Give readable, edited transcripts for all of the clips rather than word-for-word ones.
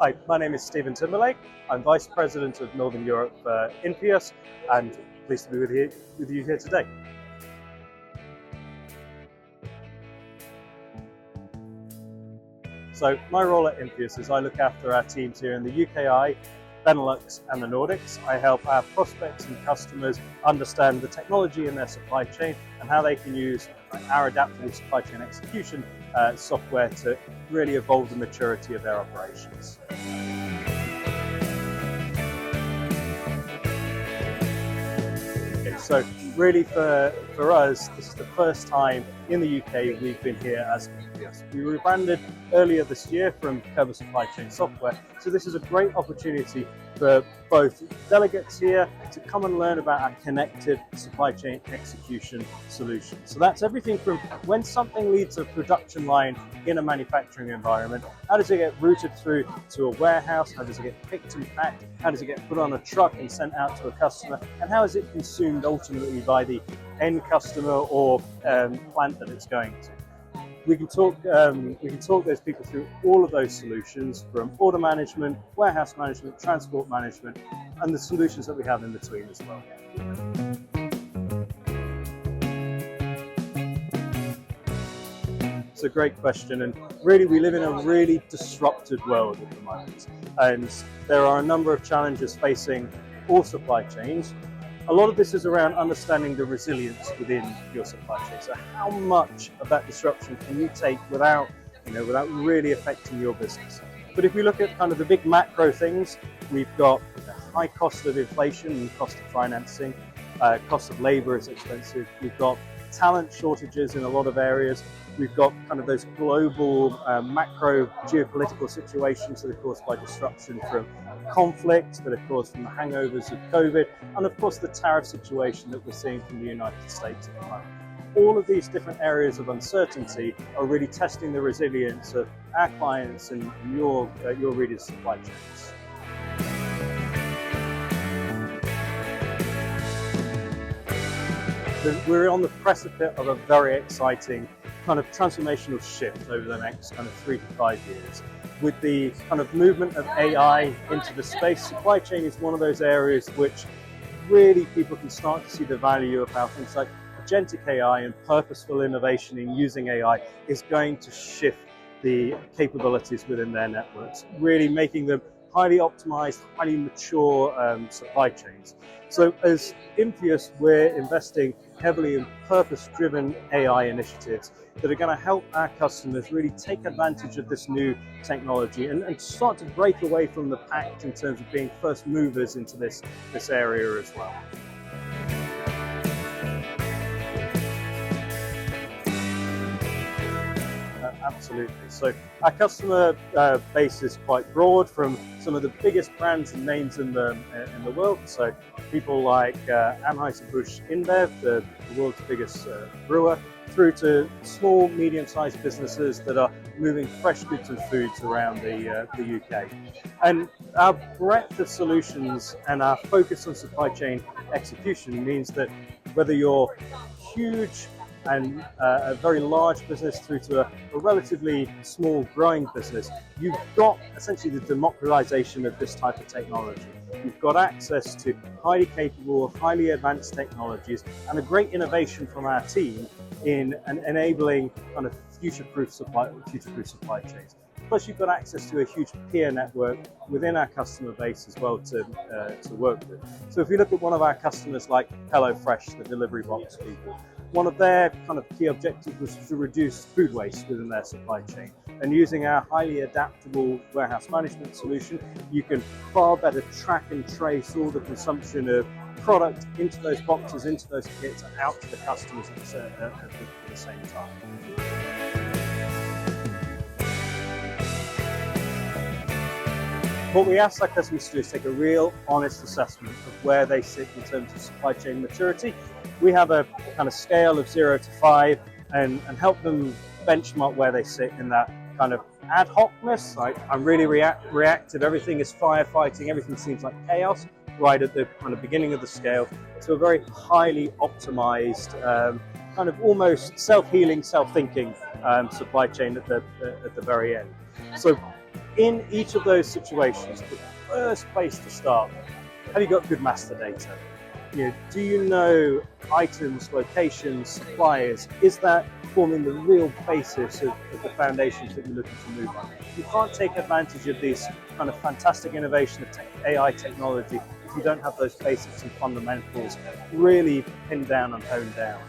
Hi, my name is Timberlake. I'm Vice President of Northern Europe for Infios, and pleased to be with you here today. So my role at Infios is I look after our teams here in the UKI, Benelux and the Nordics. I help our prospects and customers understand the technology in their supply chain and how they can use our adaptable supply chain execution software to really evolve the maturity of their operations. So really for us, this is the first time in the UK we've been here as Infios. We rebranded earlier this year from Cover Supply Chain Software, so this is a great opportunity for both delegates here to come and learn about our connected supply chain execution solution. So that's everything from when something leaves a production line in a manufacturing environment, how does it get routed through to a warehouse, how does it get picked and packed, how does it get put on a truck and sent out to a customer, and how is it consumed ultimately by the end customer or plant that it's going to. We can talk those people through all of those solutions, from order management, warehouse management, transport management, and the solutions that we have in between as well. It's a great question, and really we live in a really disrupted world at the moment, and there are a number of challenges facing all supply chains. A lot of this is around understanding the resilience within your supply chain. So how much of that disruption can you take without really affecting your business? But if we look at kind of the big macro things, we've got the high cost of inflation and cost of financing, cost of labor is expensive. We've got talent shortages in a lot of areas. We've got kind of those global macro geopolitical situations that are caused by disruption from conflict, that are caused from the hangovers of COVID, and of course the tariff situation that we're seeing from the United States at the moment. All of these different areas of uncertainty are really testing the resilience of our clients and your readers' supply chains. We're on the precipice of a very exciting kind of transformational shift over the next kind of 3 to 5 years. With the kind of movement of AI into the space, supply chain is one of those areas which really people can start to see the value of how things like agentic AI and purposeful innovation in using AI is going to shift the capabilities within their networks, really making them highly optimized, highly mature supply chains. So as Infios, we're investing heavily in purpose-driven AI initiatives that are going to help our customers really take advantage of this new technology and start to break away from the pack in terms of being first movers into this area as well. Absolutely. So our customer base is quite broad, from some of the biggest brands and names in the world. So people like Anheuser-Busch InBev, the world's biggest brewer, through to small, medium-sized businesses that are moving fresh goods and foods around the UK. And our breadth of solutions and our focus on supply chain execution means that whether you're huge and a very large business through to a relatively small growing business, you've got essentially the democratization of this type of technology. You've got access to highly capable, highly advanced technologies and a great innovation from our team in enabling kind of future-proof supply chains. Plus, you've got access to a huge peer network within our customer base as well to work with. So if you look at one of our customers like HelloFresh, the delivery box people, one of their kind of key objectives was to reduce food waste within their supply chain. And using our highly adaptable warehouse management solution, you can far better track and trace all the consumption of product into those boxes, into those kits, and out to the customers at the same time. What we ask our customers to do is take a real honest assessment of where they sit in terms of supply chain maturity. We have a kind of scale of 0 to 5 and help them benchmark where they sit in that kind of ad hocness, like I'm really reactive, everything is firefighting, everything seems like chaos, right at the kind of beginning of the scale, to a very highly optimized, kind of almost self-healing, self-thinking supply chain at the very end. So In each of those situations, the first place to start, have you got good master data? Do you know items, locations, suppliers? Is that forming the real basis of the foundations that you're looking to move on? You can't take advantage of this kind of fantastic innovation of AI technology if you don't have those basics and fundamentals really pinned down and honed down.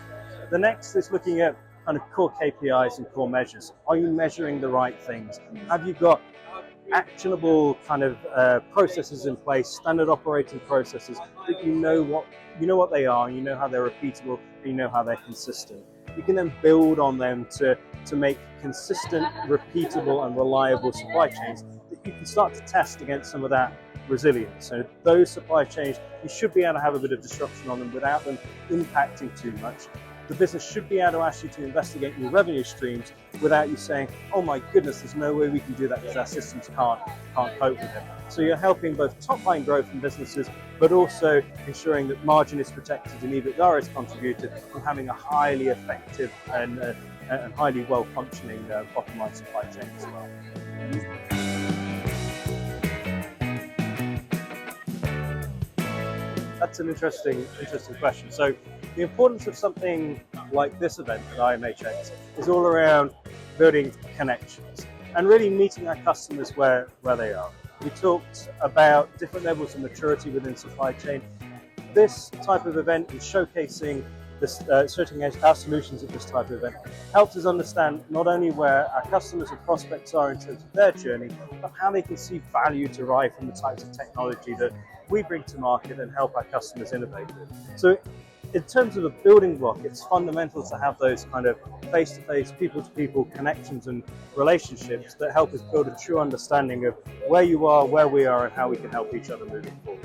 The next is looking at kind of core KPIs and core measures. Are you measuring the right things? Have you got actionable kind of processes in place, standard operating processes that you know what they are, you know how they're repeatable, and you know how they're consistent. You can then build on them to make consistent, repeatable, and reliable supply chains that you can start to test against some of that resilience. So those supply chains, you should be able to have a bit of disruption on them without them impacting too much. The business should be able to ask you to investigate new revenue streams without you saying, oh my goodness, there's no way we can do that because our systems can't cope with it. So you're helping both top line growth in businesses, but also ensuring that margin is protected and EBITDA is contributed, and having a highly effective and highly well functioning bottom line supply chain as well. That's an interesting question. So the importance of something like this event at IMHX is all around building connections and really meeting our customers where they are. We talked about different levels of maturity within supply chain. This type of event and showcasing our solutions at this type of event helps us understand not only where our customers and prospects are in terms of their journey, but how they can see value derived from the types of technology that we bring to market and help our customers innovate with. So in terms of a building block, it's fundamental to have those kind of face-to-face, people-to-people connections and relationships that help us build a true understanding of where you are, where we are, and how we can help each other moving forward.